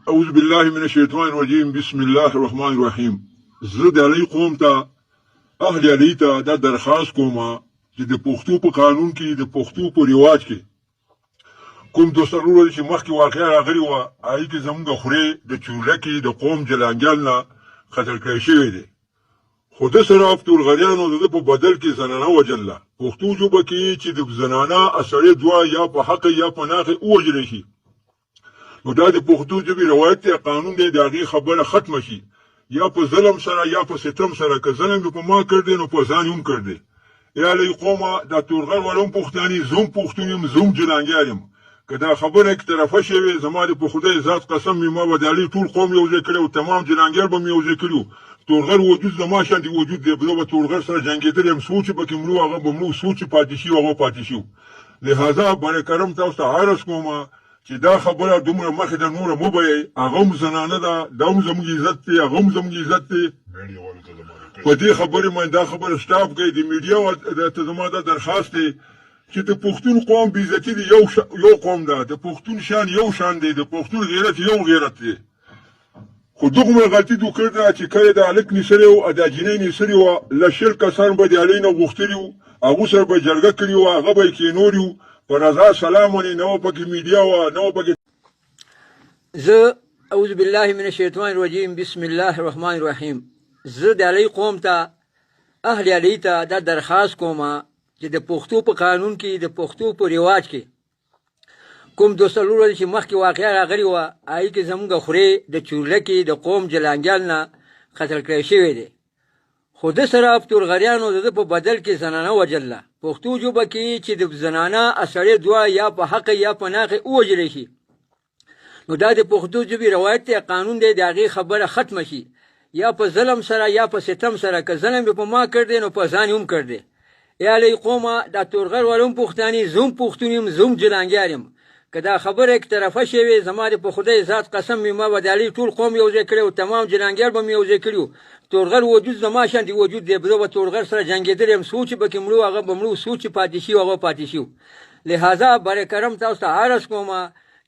اعوذ بالله من الشیطان الرجیم بسم الله الرحمن الرحیم. زه د علی قوم ته اهل علی ته دا درخواست کوم چې د پښتو په قانون کې د پښتو په رواج کې کوم دوستانو چې مخکې واقعا راغلی وه هغې کې زموږ خورې د چورلکې د قوم جلانګیال نه قتل کړی شوی دی، خو ده سره فتورغریانو د ده په بدل کې زنانه وجله. پښتو ژبه کې چې د زنانه سړی دوه یا په حق یا په ناقې ووژلی شي، نو دا د پښتو ژبې روایت دی، قانون دی، د هغې خبره ختمه شي، یا په ظلم سره یا په ستم سره. که ظلم یې په ما کړ دی نو په ځان یې هم کړ دی. یا لی قومه دا تورغر والا هم پښتاني، زه هم پښتون یم، زه هم جلانګیال یم. که دا خبره یک طرفه شوې، زما د په خدای ذات قسم مې ما به د علي ټول قوم یو ځای کړی او تمام جلانګیال به مې یو ځای کړي وو. تورغر وجود زما شانتې وجود دی، زه به تورغر سره جنګېدلی یم، څو چې پکې مړو هغه به مړو، څو چې پاتې شي هغه پاتې شي. لهذا بر کرم تاسو ته عرض کومه چې دا خبره دومره مخې د نوره مه بیئ، هغه هم زنانه ده، دا هم زموږ عزت دی، هغه هم زموږ عزت دی. په دې خبرې باندې دا خبره سټاپ کړئ. د میډیا ته زما دا درخواست دی چې د پښتون قوم بېعزتي د یو قوم ده، د پښتون شان یو شان دی، د پښتون غیرت یو غیرت دی. خو دومره غلطي دو کړې ده چې کله د هلک نیسلی وو، د جینۍ نیسلې وه، له 100 کسان به د علي نه غوښتلي وو، هغو سره به جرګه کړې وه، هغه به یې کېنولي وو په رضا سلام باندې، نه وه پکې میډیا وه، نه وه پکې. زه اعوذ بالله من الشیطان الرجیم بسم الله الرحمن الرحیم. زه د علی قوم ته اهل علی ته دا درخواست کوم چې د پښتو په قانون کې د پښتو په رواج کې کوم دوستلور چې مخکې واقعا راغلی وه هغې کې زموږ خورې د چورلکې د قوم جلانګیال نه قتل کړی شوی دی، خو ده سره فتورغریانو د ده په بدل کې زنانه وجله. پښتو ژبه کې چې د زنانه سړی دوه یا په حق یا په ناقې ووژلی شي، نو دا د پښتو ژبې روایت دی، قانون دی، د هغې خبره ختمه شي، یا په ظلم سره یا په ستم سره. که ظلم یې په ما کړ دی نو په ځان یې هم کړ دی. یا لی قومه دا تورغر والا هم پښتاني، زه هم پښتون یم، زه هم جلانګیال یم. که دا خبره یک طرفه شوې، زما د په خدای ذات قسم مې ما به د علي ټول قوم یو ځای کړی او تمام جلانګیال به مې یو ځای کړي وو. تورغر وجود زما شانتې وجود دی، زه به تورغر سره جنګېدلی یم، څو چې پکې مړو هغه به مړو، څو چې پاتې شي هغه پاتې شي. لهذا بر کرم تاسو ته عرض کومه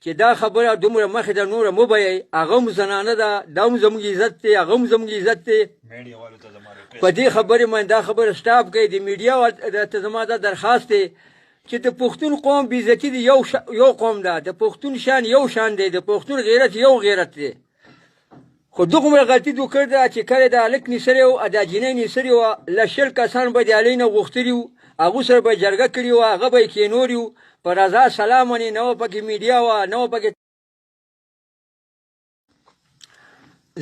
چې دا خبره دومره مخې د نوره مه بیئ، هغه هم زنانه ده، دا هم زموږ عزت دی، هغه هم زموږ عزت دی. په دې خبرې باندې دا خبره سټاپ کړئ. د میډیا ته زما دا درخواست دی چې د پښتون قوم بېعزتي د یو قوم ده، د پښتون شان یو شان دی، د پښتون غیرت یو غیرت دی. خو دومره غلطي دو کړې ده چې کله د هلک نیسلی وو، د جینۍ نیسلې وه، له 100 کسان به د علي نه غوښتلي وو، هغو سره به یې جرګه کړې وه، هغه به یې کېنولي وو په رضا سلام باندې، نه وه پکې میډیا وه، نه وه پکې.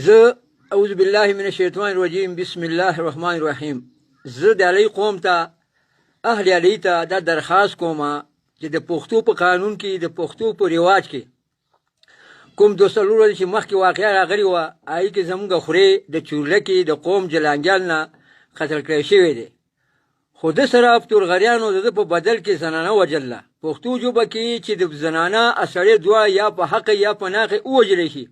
زه اعوذ بالله من الشیطان الرجیم بسم الله الرحمن الرحیم. زه د علی قوم ته اهل علی ته دا درخواست کوم چې د پښتو په قانون کې د پښتو په رواج کې کوم دوستلور چې مخکې واقعا راغلی وه هغې کې زموږ خورې د چورلکې د قوم جلانګیال نه قتل کړی شوی دی، خو ده سره فتورغریانو د ده په بدل کې زنانه وجله. پښتو ژبه کې چې د زنانه سړی دوه یا په حق یا په ناقې ووژلی شي،